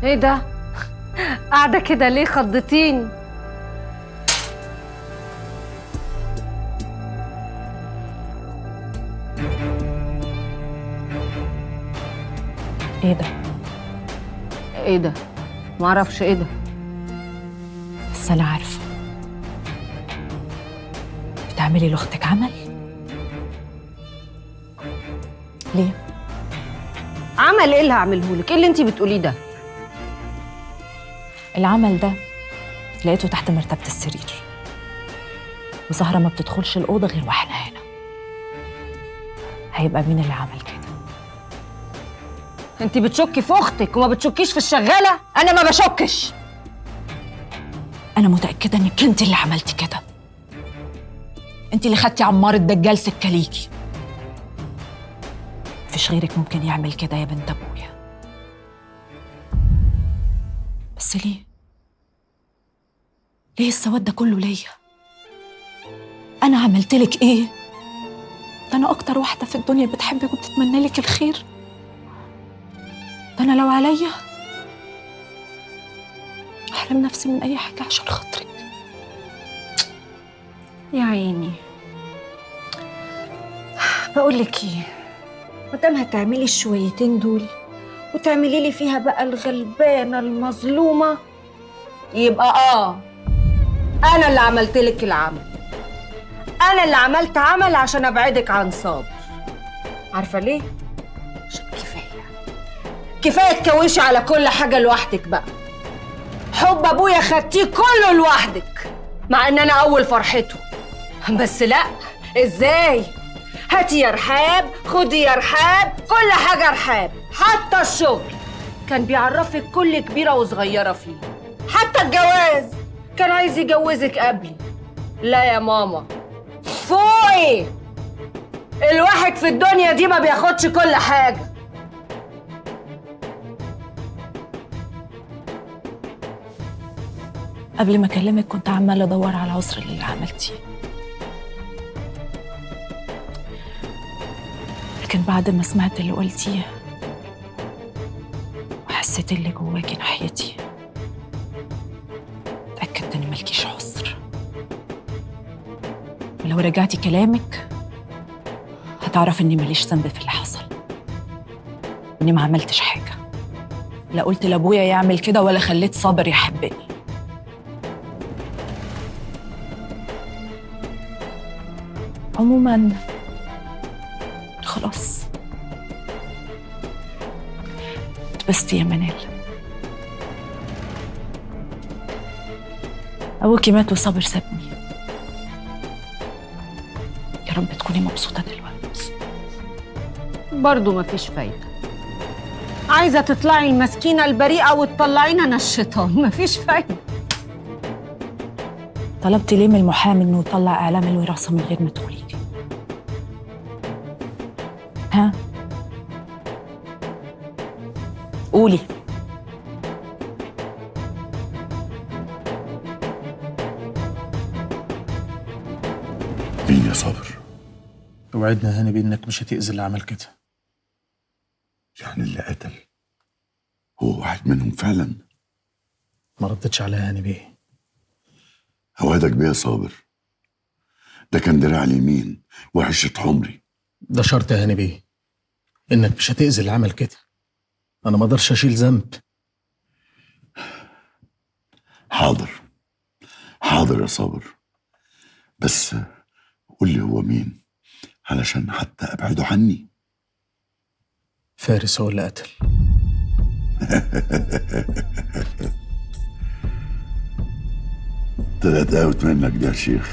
ايه ده؟ قاعدة كده ليه؟ خضتيني. ايه ده؟ ايه ده؟ معرفش ايه ده. بس انا عارفه. بتعملي لاختك عمل؟ ليه؟ عمل ايه اللي هعملهولك؟ ايه اللي انتي بتقوليه ده؟ العمل ده لقيته تحت مرتبة السرير، وزهرة ما بتدخلش الأوضة غير واحنا هنا. هيبقى مين اللي عمل كده؟ انتي بتشكي في اختك وما بتشكيش في الشغالة؟ انا ما بشكش. أنا متأكدة إنك أنت اللي عملتي كده. أنت اللي خدتي عمار الدجال سكة ليكي. مفيش غيرك ممكن يعمل كده يا بنت أبويا. بس ليه؟ ليه السواد ده كله ليا؟ أنا عملتلك إيه؟ ده أنا أكتر واحدة في الدنيا بتحبك وبتتمنى لك الخير. ده أنا لو عليا أحرم نفسي من أي حاجة عشان خاطرك. يا عيني. بقولك ايه، مادام هتعملي الشويتين دول وتعملي لي فيها بقى الغلبانة المظلومة، يبقى انا اللي عملت لك العمل. انا اللي عملت عمل عشان ابعدك عن صابر. عارفة ليه؟ عشان كفاية تكوشي على كل حاجة لوحدك بقى. حب ابويا خدتيه كله لوحدك، مع ان انا اول فرحته. بس لا، ازاي؟ هاتي يا رحاب، خدي يا رحاب، كل حاجة رحاب، حتى الشغل كان بيعرفك كل كبيرة وصغيرة فيه، حتى الجواز كان عايز يجوزك قبلي. لا يا ماما، فوقي. الواحد في الدنيا دي ما بياخدش كل حاجة. قبل ما أكلمك كنت عمالة أدور على عذر اللي عملتيه، لكن بعد ما سمعت اللي قلتيه وحسيت اللي جواكي ناحيتي اتأكدت إن مالكيش عذر. ولو رجعتي كلامك هتعرفي إني ماليش ذنب في اللي حصل، إني ما عملتش حاجة. لا قلت لأبويا يعمل كده ولا خليت صابر يحبني. عموما خلاص، اتبسطي يا منال. أبوكي مات وصابر سابني. يا رب تكوني مبسوطة دلوقتي. برضو مفيش فايدة. عايزة تطلعي المسكينة البريئة وتطلعينا أنا الشيطان. مفيش فايدة. طلبتي ليه من المحامي إنه يطلع إعلام الوراثة من غير ما تقولي لي؟ ها؟ قولي. مين يا صابر؟ وعدنا هاني بإنك مش هتأذي اللي عمل كده. يعني اللي قتل هو واحد منهم فعلا؟ ما ردتش عليها هاني بيه. اوعدك بيه يا صابر، ده كان دراع اليمين وعشة عمري. ده شرط يا هاني بيه، إنك مش هتأذي اللي عمل كده. أنا ما اقدرش أشيل ذنب. حاضر حاضر يا صابر، بس قول لي هو مين علشان حتى ابعده عني. فارس هو اللي قتل. طلعت اوت منك ده يا شيخ.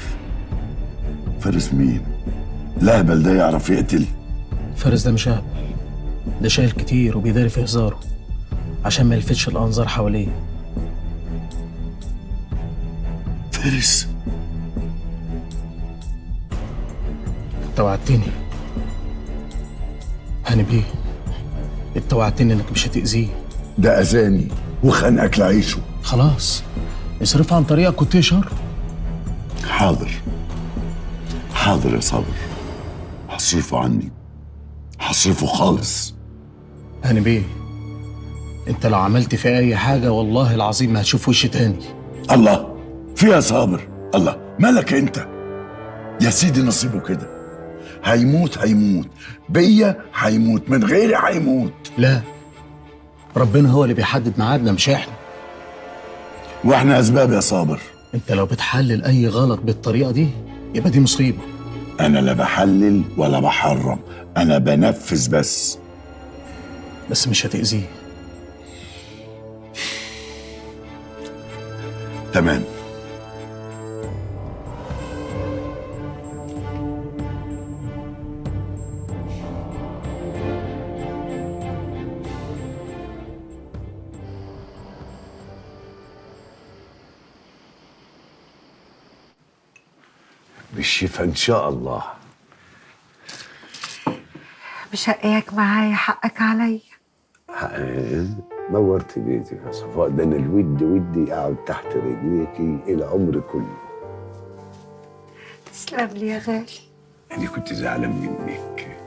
فارس مين؟ الأهبل ده يعرف يقتل؟ فارس ده مش أهبل، ده شايل كتير وبيداري في هزاره عشان ما يلفتش الأنظار حواليه. فارس؟ انت وعدتني هاني بيه، انت وعدتني انك مش هتأذيه. ده أذاني وخانقك لعيشه. خلاص اصرفها عن طريقك كنت شر. حاضر حاضر يا صابر، هصرفه عني، هصرفه خالص. هاني بيه، انت لو عملت فيه اي حاجه والله العظيم ما هتشوف وش تاني. الله، فيها صابر. الله، مالك انت؟ يا سيدي نصيبه كده، هيموت هيموت، بيا هيموت، من غيري هيموت. لا، ربنا هو اللي بيحدد ميعادنا مش احنا. واحنا اسباب يا صابر. انت لو بتحلل اي غلط بالطريقه دي يبقى دي مصيبه. انا لا بحلل ولا بحرم، انا بنفذ بس مش هتأذيه. تمام. بالشفا ان شاء الله. بشقيك معايا، حقك عليا. نورت بيتك يا صفاء، ده انا الود ودي اقعد تحت رجليكي العمر كله. تسلم لي يا غالي. انا كنت زعلان منك،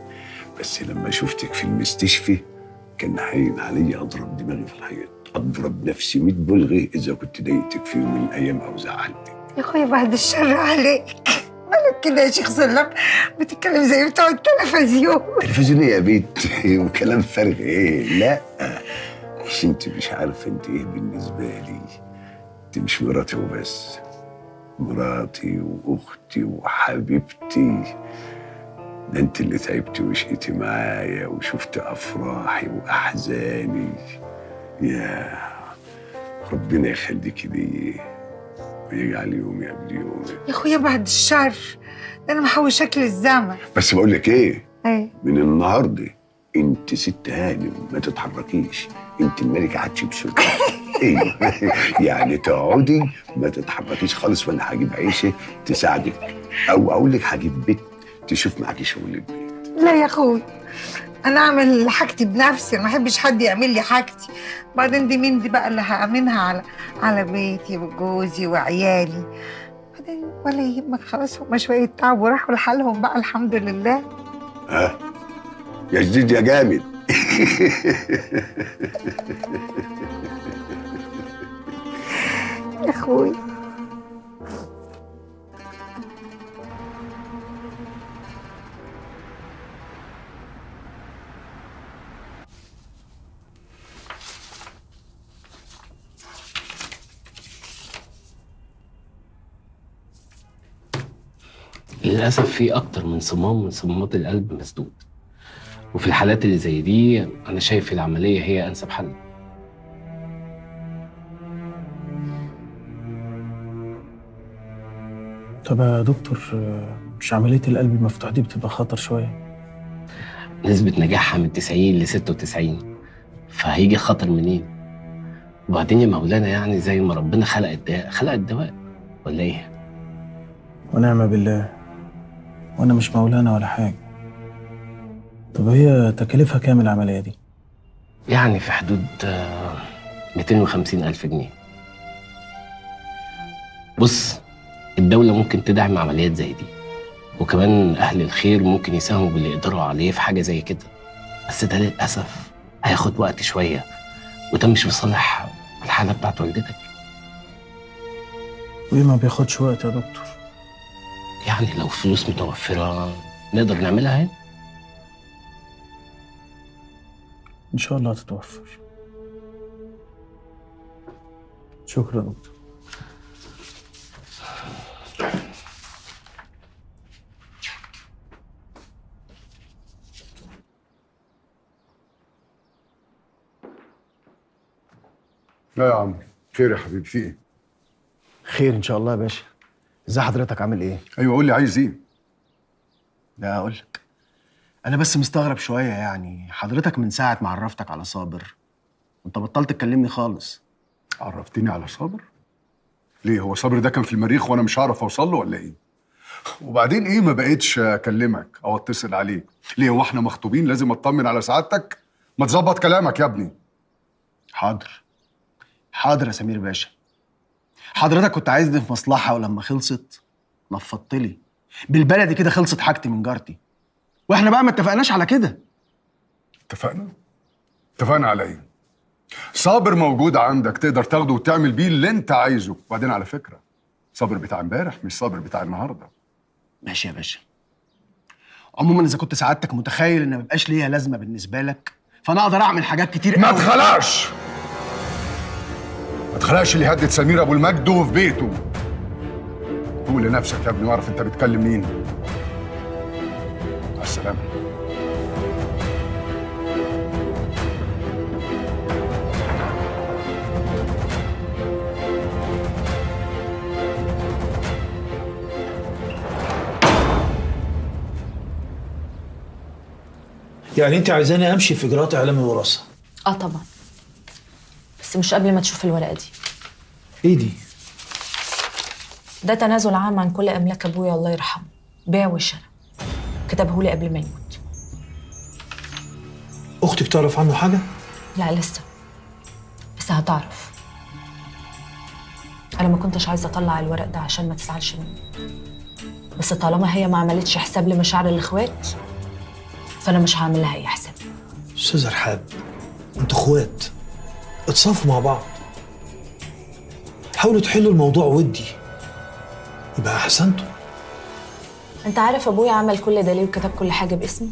بس لما شفتك في المستشفى كان هين علي اضرب دماغي في الحيط، اضرب نفسي 100 بلغي اذا كنت ضايقتك في يوم من الايام او زعلتك. يا اخويا بعد الشر عليك، مالك كده يا شيخ سلام؟ بتتكلم زي بتوع التلفزيون. تلفزيون يا بيت وكلام فارغ ايه؟ لا، مش انت مش عارفه انت ايه بالنسبه لي. انت مش مراتي وبس، مراتي واختي وحبيبتي. ده انت اللي تعبتي وشقيتي معايا وشفت افراحي واحزاني. يا ربنا يخليكي لي ويجعل يومي قبل يومك. يا اخويا بعد الشر، ده انا محوشاك للزمن. بس بقول لك ايه؟ ايه؟ من النهارده انت ست هانم، ما تتحركيش، انت الملكه حتشبسوت. ايوه يعني تقعدي ما تتحركيش خالص، وانا هجيب عيشه تساعدك، او اقول لك هجيب بيت تشوف معاكي شغل البيت. لا يا اخوي، انا اعمل حاجتي بنفسي، ما احبش حد يعمل لي حاجتي. بعدين دي مين دي بقى اللي هامنها على بيتي وجوزي وعيالي؟ بعدين ولا يهمك، خلاص هما شويه تعب وراحوا لحالهم بقى الحمد لله. ها يا جديد يا جامد. يا اخوي للأسف في أكتر من صمام من صمامات القلب مسدود، وفي الحالات اللي زي دي أنا شايف العملية هي أنسب حل. طب يا دكتور، مش عمليه القلب المفتوح دي بتبقى خطر شويه؟ نسبة نجاحها من 90 ل 96، فهيجي خطر منين؟ وبعدين يا مولانا يعني زي ما ربنا خلق الداء خلق الدواء، ولا إيه؟ ونعم بالله، وانا مش مولانا ولا حاجه. طب هي تكلفها كام العمليه دي؟ يعني في حدود 250,000 جنيه. بص، الدولة ممكن تدعم عمليات زي دي، وكمان أهل الخير ممكن يساهموا باللي يقدروا عليه في حاجة زي كده، بس ده للأسف هياخد وقت شوية، وده مش بصالح الحالة بتاعت والدتك. وايه ما بياخدش وقت يا دكتور؟ يعني لو فلوس متوفرة نقدر نعملها هنا. ان شاء الله هتتوفر. شكرا يا دكتور. لا يا عم، خير يا حبيبي، في ايه؟ خير ان شاء الله يا باشا. ازاي حضرتك، عامل ايه؟ ايوه قول لي عايز ايه؟ لا اقول لك، انا بس مستغرب شويه. يعني حضرتك من ساعه ما عرفتك على صابر وانت بطلت تكلمني خالص. عرفتني على صابر؟ ليه، هو صابر ده كان في المريخ وانا مش هعرف اوصل له ولا ايه؟ وبعدين ايه ما بقتش اكلمك او اتصل عليك؟ ليه، هو احنا مخطوبين لازم اطمن على سعادتك؟ ما تظبط كلامك يا ابني. حاضر حاضر يا سمير باشا. حضرتك كنت عايزني في مصلحه، ولما خلصت نفضت لي. بالبلدي كده خلصت حاجتي من جارتي، واحنا بقى ما اتفقناش على كده. اتفقنا على ايه؟ صابر موجود عندك، تقدر تاخده وتعمل بيه اللي انت عايزه. وبعدين على فكره، صابر بتاع امبارح مش صابر بتاع النهارده. ماشي يا باشا. عموما اذا كنت سعادتك متخيل ان ما بيبقاش ليها لازمه بالنسبه لك، فانا اقدر اعمل حاجات كتير ما قوي. تخلقش اللي يهدد سمير ابو المجد وفي بيته. فوق لنفسك يا ابني واعرف انت بتكلم مين. مع السلامه. يعني انت عايزاني امشي في اجراءات اعلام الوراثه؟ اه طبعا، بس مش قبل ما تشوف الورقه دي. ايه دي؟ ده تنازل عام عن كل املاك ابويا الله يرحمه، بيع وشراء. كتبه لي قبل ما يموت. اختك تعرف عنه حاجه؟ لا لسه، بس هتعرف. انا ما كنتش عايزه اطلع الورق ده عشان ما تزعلش مني، بس طالما هي ما عملتش حساب لمشاعر الاخوات فانا مش هعمل لها اي حساب. استاذ رحاب، انتوا اخوات، اتصافوا مع بعض، حاولوا تحلوا الموضوع ودي، يبقى احسنتوا. انت عارف ابويا عمل كل ده ليه وكتب كل حاجه باسمي؟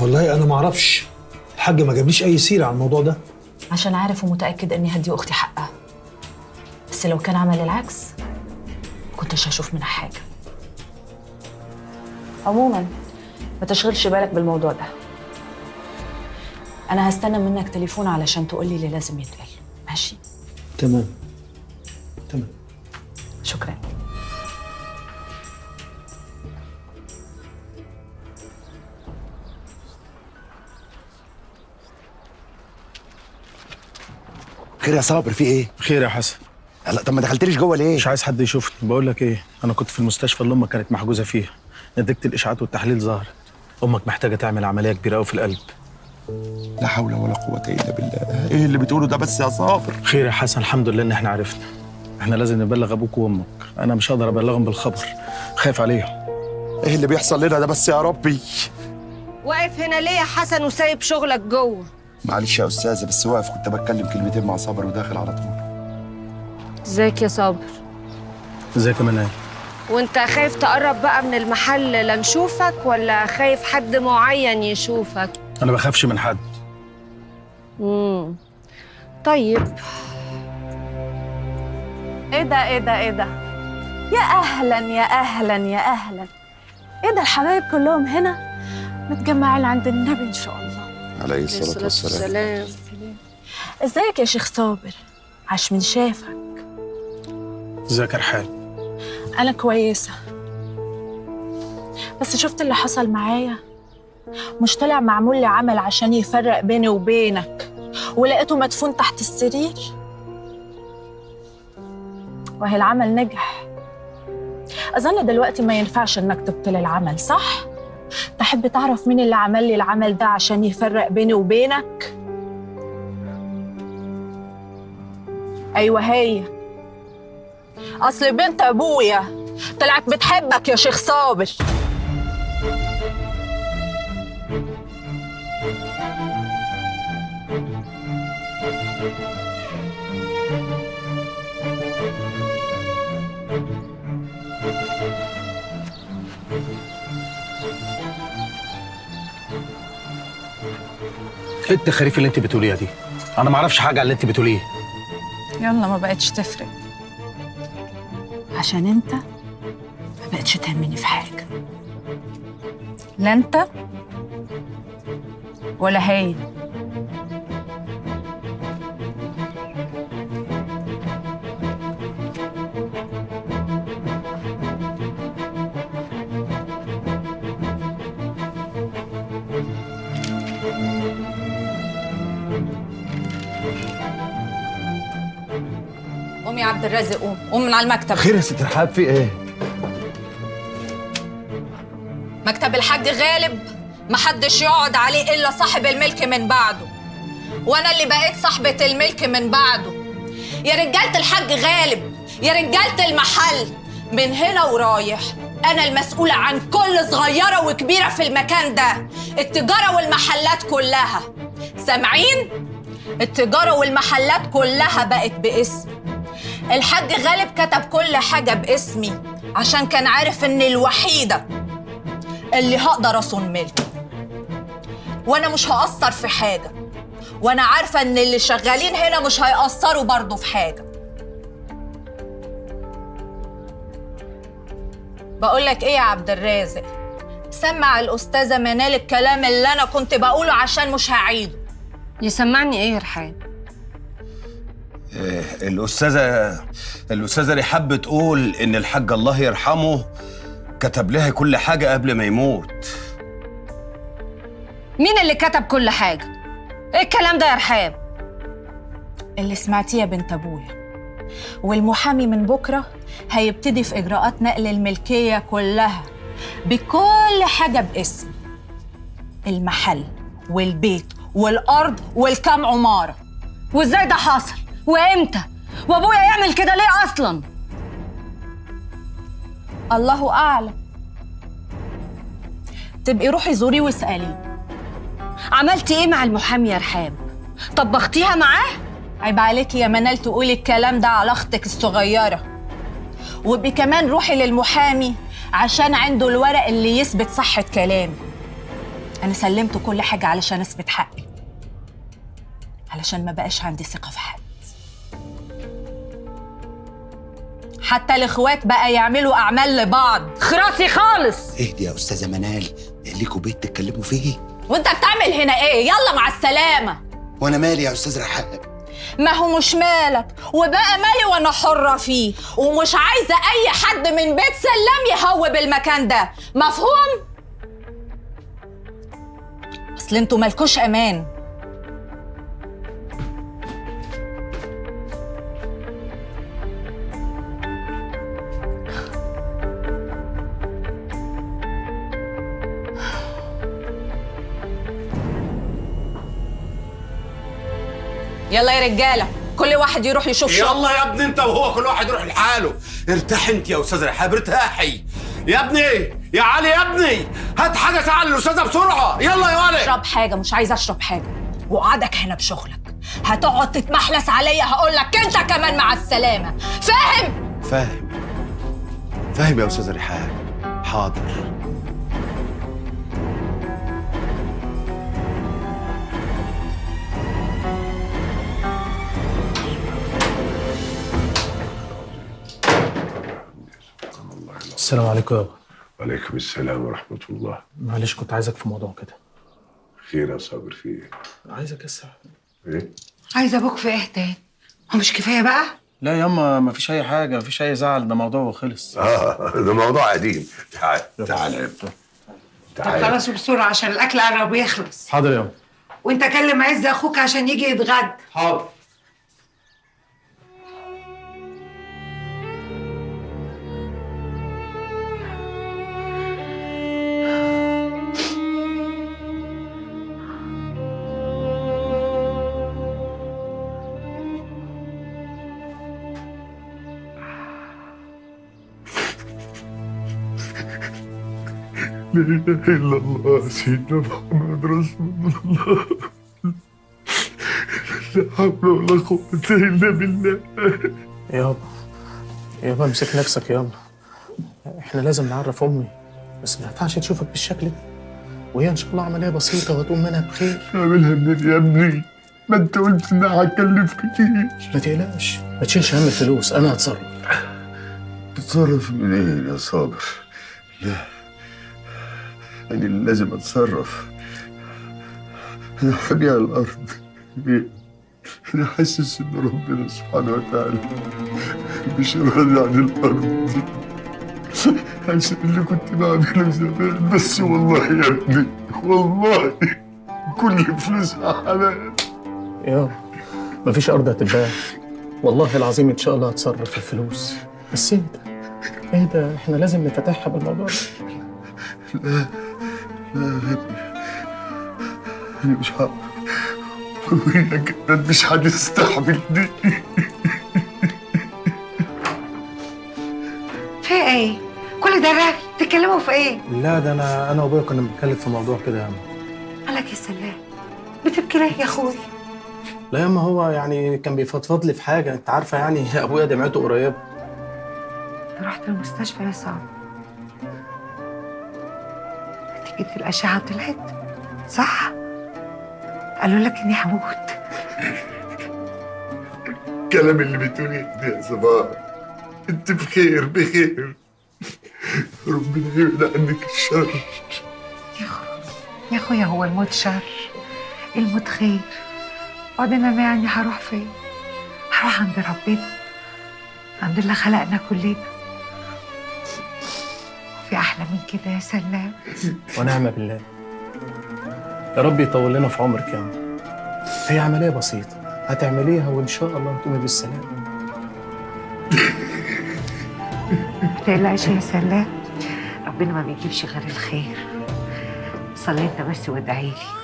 والله انا ما اعرفش، الحاج ما جابليش اي سيره عن الموضوع ده. عشان عارف ومتاكد اني هدي اختي حقها، بس لو كان عمل العكس ما كنتش هشوف منها حاجه. عموما ما تشغلش بالك بالموضوع ده، انا هستنى منك تليفون علشان تقولي اللي لازم يتقال. ماشي؟ تمام. شكرا. خير يا صابر، في ايه؟ خير يا حسن. لا طب ما دخلتليش جوه ليه؟ مش عايز حد يشوفني. بقول لك ايه، انا كنت في المستشفى اللي امك كانت محجوزه فيها، نتيجه الاشاعات والتحليل ظهرت. امك محتاجه تعمل عمليه كبيره قوي في القلب. لا حول ولا قوه الا بالله. ايه اللي بتقوله ده بس يا صابر؟ خير يا حسن، الحمد لله ان احنا عرفنا. احنا لازم نبلغ ابوك وامك، انا مش هقدر ابلغهم بالخبر، خايف عليهم. ايه اللي بيحصل لنا ده بس يا ربي؟ واقف هنا ليه يا حسن وسايب شغلك جوه؟ معلش يا استاذه، بس واقف كنت بتكلم كلمتين مع صابر وداخل على طول. ازيك يا صابر؟ ازيك يا منال؟ وانت خايف تقرب بقى من المحل لنشوفك ولا خايف حد معين يشوفك؟ انا بخافش من حد. طيب. ايه ده؟ يا اهلا يا اهلا يا اهلا. ايه ده، الحبايب كلهم هنا متجمعين عند النبي ان شاء الله عليه الصلاه والسلام. ازيك يا شيخ صابر؟ عاش من شافك. ازيك يا رحاب؟ انا كويسه، بس شفت اللي حصل معايا؟ مش طلع معمول لي عمل عشان يفرق بيني وبينك ولقيته مدفون تحت السرير؟ وهي العمل نجح. اظن دلوقتي ما ينفعش انك تبطل العمل، صح؟ تحب تعرف مين اللي عمل لي العمل ده عشان يفرق بيني وبينك؟ ايوه هي. اصل بنت ابويا طلعت بتحبك يا شيخ صابر. ايه التخاريف اللي انت بتقوليها دي؟ انا ما اعرفش حاجه عن اللي انت بتقوليه. يلا ما بقتش تفرق، عشان انت ما بقتش تهمني في حاجه، لا انت ولا هي. قوم يا عبد الرازق، قوم من على المكتب. خير يا ست رحاب، في ايه؟ مكتب الحاج غالب محدش يقعد عليه إلا صاحب الملك من بعده، وأنا اللي بقيت صاحبة الملك من بعده. يا رجالة الحاج غالب، يا رجالة المحل، من هنا ورايح أنا المسؤولة عن كل صغيرة وكبيرة في المكان ده، التجارة والمحلات كلها. سامعين؟ التجارة والمحلات كلها بقت باسمي. الحاج غالب كتب كل حاجة باسمي عشان كان عارف إني الوحيدة اللي هقدر أصون ملكي، وأنا مش هقصر في حاجة، وأنا عارفة إن اللي شغالين هنا مش هيقصروا برضه في حاجة. بقولك إيه يا عبد الرازق، سمع الأستاذة منال الكلام اللي أنا كنت بقوله عشان مش هعيده. يسمعني ايه يا رحاب؟ الأستاذة رحاب بتقول إن الحاج الله يرحمه كتب لها كل حاجة قبل ما يموت. مين اللي كتب كل حاجة؟ ايه الكلام ده يا رحاب؟ اللي سمعتيه يا بنت أبويا، والمحامي من بكرة هيبتدي في إجراءات نقل الملكية كلها بكل حاجة باسمي، المحل والبيت والأرض والكام عمارة. وازاي ده حصل؟ وامتى؟ وابويا يعمل كده ليه اصلا؟ الله أعلم. تبقي روحي زوري واسأليه. عملتي ايه مع المحامي يا رحاب؟ طبختيها معاه؟ عيب عليكي يا منال تقولي الكلام ده على أختك الصغيرة. وابقي كمان روحي للمحامي عشان عنده الورق اللي يثبت صحة كلامي. أنا سلمته كل حاجة علشان أثبت حقي، علشان ما بقاش عندي ثقة في حد. حتى الإخوات بقى يعملوا أعمال لبعض. خراسي خالص. اهدي يا استاذه منال، ليكوا بيت تتكلموا فيه. وأنت بتعمل هنا إيه؟ يلا مع السلامة. وانا مالي يا استاذ رحاب؟ ما هو مش مالك وبقى مالي وأنا حرة فيه، ومش عايزة أي حد من بيت سلام يهوب المكان ده، مفهوم؟ أصل انتوا مالكوش أمان. يلا يا رجالة، كل واحد يروح يشوف شغل. يلا يا ابني انت وهو كل واحد يروح لحاله. ارتاح انت يا استاذ رحاب، ارتاحي يا ابني. يا علي يا ابني، هات حاجه ساعه للاستاذه بسرعه. يلا يا ولد. اشرب حاجة؟ مش عايزة اشرب حاجة. وقعدك هنا بشغلك، هتقعد تتمحلس عليا هقول لك انت كمان مع السلامة، فاهم؟ فاهم يا استاذ رحاب، حاضر. السلام عليكم يابا. وعليكم السلام ورحمة الله. معلش كنت عايزك في موضوع كده. خير يا صابر، في ايه؟ عايزك اسمع. ايه؟ عايزه ابوك في ايه تاني؟ هو مش كفايه بقى؟ لا ياما مفيش اي حاجه، مفيش اي زعل، ده موضوع وخلص. ده موضوع قديم. تعال تعال يا ابني. طب تعال. خلاص بسرعه عشان الاكل قرب يخلص. حاضر يابا. وانت كلم عز اخوك عشان يجي يتغدى. حاضر. لا إله إلا الله سيدنا محمد رسول الله. لا حول ولا قوة إلا بالله. يابا امسك نفسك يابا. احنا لازم نعرف امي، بس ما ينفعش تشوفك بالشكل ده، وهي ان شاء الله عمليه بسيطه وهتقوم منها بخير. اعملها منين يا ابني؟ ما انت قلت انها هتكلف كتير. ما تقلقش، ما تشيلش هم الفلوس، انا هتصرف. تتصرف منين يا صابر؟ لا، أنا اللي لازم أتصرف. أنا حبي على الأرض. أنا حاسس إن ربنا سبحانه وتعالى مش راضي عن الأرض دي عشان اللي كنت بعمله زمان. بس والله يا ابني، والله كل فلوسها حلال. يابا مفيش أرض هتتباع، والله العظيم إن شاء الله هتصرف الفلوس. بس اهدى، احنا لازم نفتحها بالموضوع ده. لا لا يا ابني، أنا مش هقدر، وهي كمان مش هتستحمل دي. في ايه؟ كل ده راجل تتكلموا في ايه؟ لا ده انا وابويا كنا بنتكلم في موضوع كده يا عم. قالك يا سلام، بتبكي ليه يا اخوي؟ لا ياما هو يعني كان بيفضفض لي في حاجه، انت عارفه يعني ابويا دمعته قريبه. رحت المستشفى يا صابر؟ نتيجة الأشعة طلعت صح؟ قالوا لك إني هموت. الكلام اللي بتقوليه ده يا صباح، انت بخير بخير، ربنا يبعد عنك الشر. يا أخويا هو الموت شر؟ الموت خير. وبعدين أنا يعني هروح فين؟ هروح عند ربنا، عند اللي خلقنا كلنا. في أحلى من كده يا سلام؟ ونعم بالله. يا رب يطول لنا في عمرك يا عم. هي عمليه بسيطه هتعمليها وان شاء الله تقومي بالسلامه. ما تقلقش يا سلام، ربنا ما بيجيبش غير الخير. صلي انت بس وادعي لي.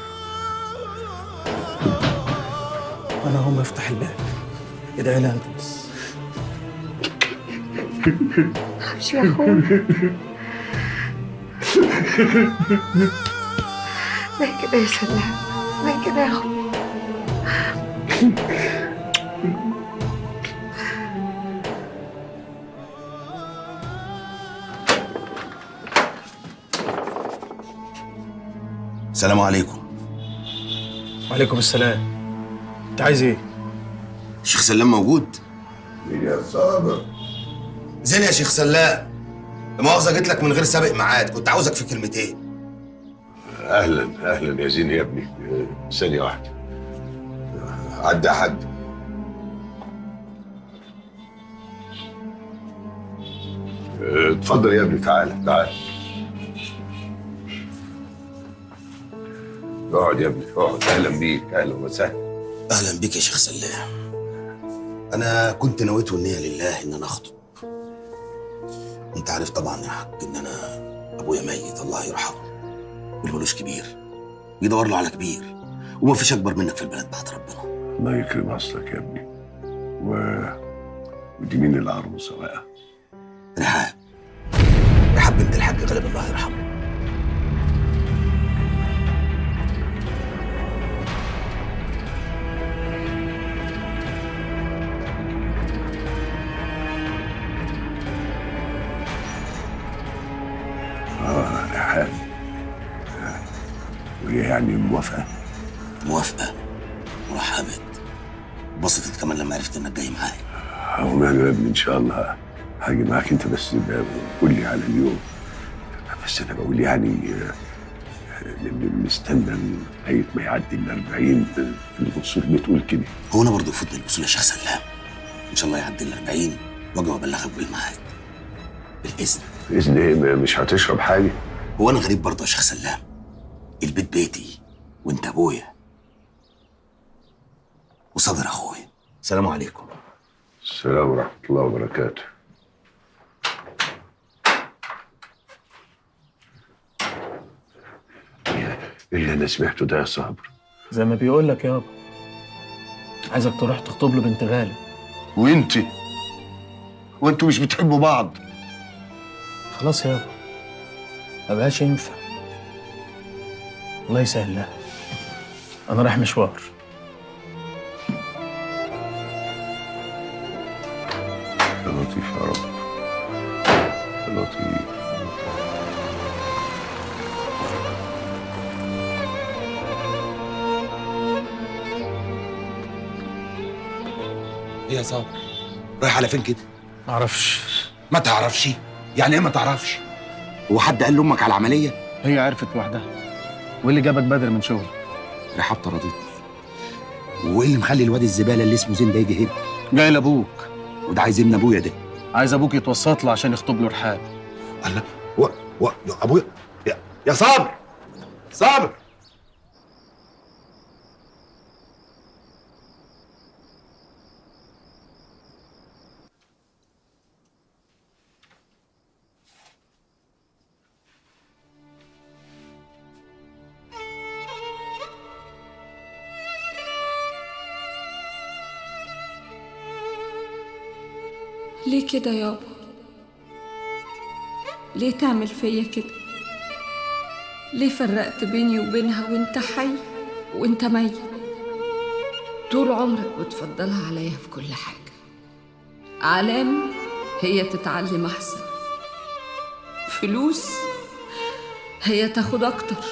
انا هقوم افتح الباب، ادعي لها انت بس. خافش يا اخويا. ليه كده يا سلام؟ ليه كده يا اخويا؟ السلام عليكم. وعليكم السلام. انت عايز ايه؟ شيخ سلام موجود؟ يا صابر. زين يا شيخ سلام، مؤاخذة جيت لك من غير سابق ميعاد، كنت عاوزك في كلمتين. اهلا اهلا يا زين يا ابني، ثانيه واحده. عدى حد. اتفضل يا ابني، تعال تعال. اقعد يا ابني اقعد. اهلا بيك، اهلا وسهلا. اهلا بيك يا شيخ سلام. انا كنت نويت والنية لله ان انا اخطب. انت عارف طبعا يا حاج ان انا ابويا ميت الله يرحمه، والملوش كبير بيدور له على كبير، ومفيش اكبر منك في البلد بعد ربنا. الله يكرم اصلك يا ابني. ودي مين العروسه بقى؟ رحاب. رحاب بنت الحاج غالب الله يرحمه. رحاب. وهي يعني موافقه؟ موافقه ورحبت، بسطت كمان لما عرفت انك جاي معايا. هو ماله يا ابني، ان شاء الله هاجي معاك. انت بس قول لي على اليوم. بس انا بقول يعني نستنى لغايه ما يعدي ال40. الاصول بتقول كده. هو انا برضه يفوتني الاصول يا شيخ سلام. ان شاء الله يعدي ال40 واجي وابلغك بالميعاد. بالاذن. باذن ايه؟ مش هتشرب حاجه؟ هو انا غريب برضه يا شيخ سلام؟ البيت بيتي وانت ابويا وصابر اخويا. السلام عليكم. السلام ورحمه الله وبركاته. اللي انا سمعته ده يا صابر زي ما بيقول لك يابا، عايزك تروح تخطب له بنت غالب. وانتوا مش بتحبوا بعض؟ خلاص يابا، ما بقاش ينفع. الله يسهل لها، انا رايح مشوار. يا لطيف يا رب، يا لطيف. ايه يا صابر؟ رايح على فين كده؟ معرفش. ما تعرفش؟ يعني ايه ما تعرفش؟ هو حد قال لامك على العمليه؟ هي عرفت لوحدها. وايه اللي جابك بدري من شغل؟ رحاب طردتني. وايه اللي مخلي الواد الزباله اللي اسمه زين ده يجي هنا؟ جاي لابوك. وده عايز ابن ابويا ده. عايز ابوك يتوسط له عشان يخطب له رحاب. الله. يا ابويا يا صابر. صابر. ليه كده يابا؟ ليه تعمل فيا كده؟ ليه فرقت بيني وبينها وانت حي وانت ميت؟ طول عمرك بتفضلها عليا في كل حاجة. علام هي تتعلم أحسن، فلوس هي تاخد أكتر،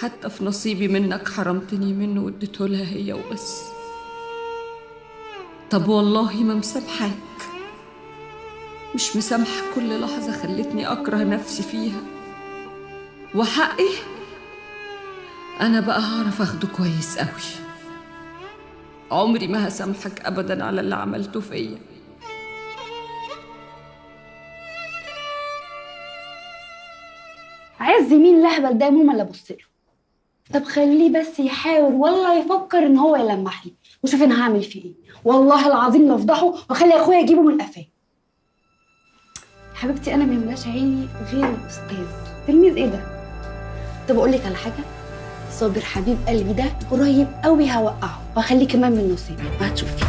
حتى في نصيبي منك حرمتني منه واديته لها هي وبس. طب والله ما مسامحاك، مش مسامحة كل لحظة خلتني أكره نفسي فيها، وحقي أنا بقى هعرف أخده كويس قوي. عمري ما هسامحك أبدا على اللي عملته فيا. عز مين الأهبل ده يا ماما اللي أبص له؟ طب خليه بس يحاول والله يفكر إن هو يلمح لي وشوف أنا هعمل فيه إيه. والله العظيم لأفضحه وأخلي أخويا يجيبه من قفاه. حبيبتي أنا ما يملاش عيني غير الأستاذ. تلميذ إيه ده؟ طب أقول لك على حاجة، صابر حبيب قلبي ده قريب قوي هوقعه وهخليه كمان من نصيبي وهتشوفي.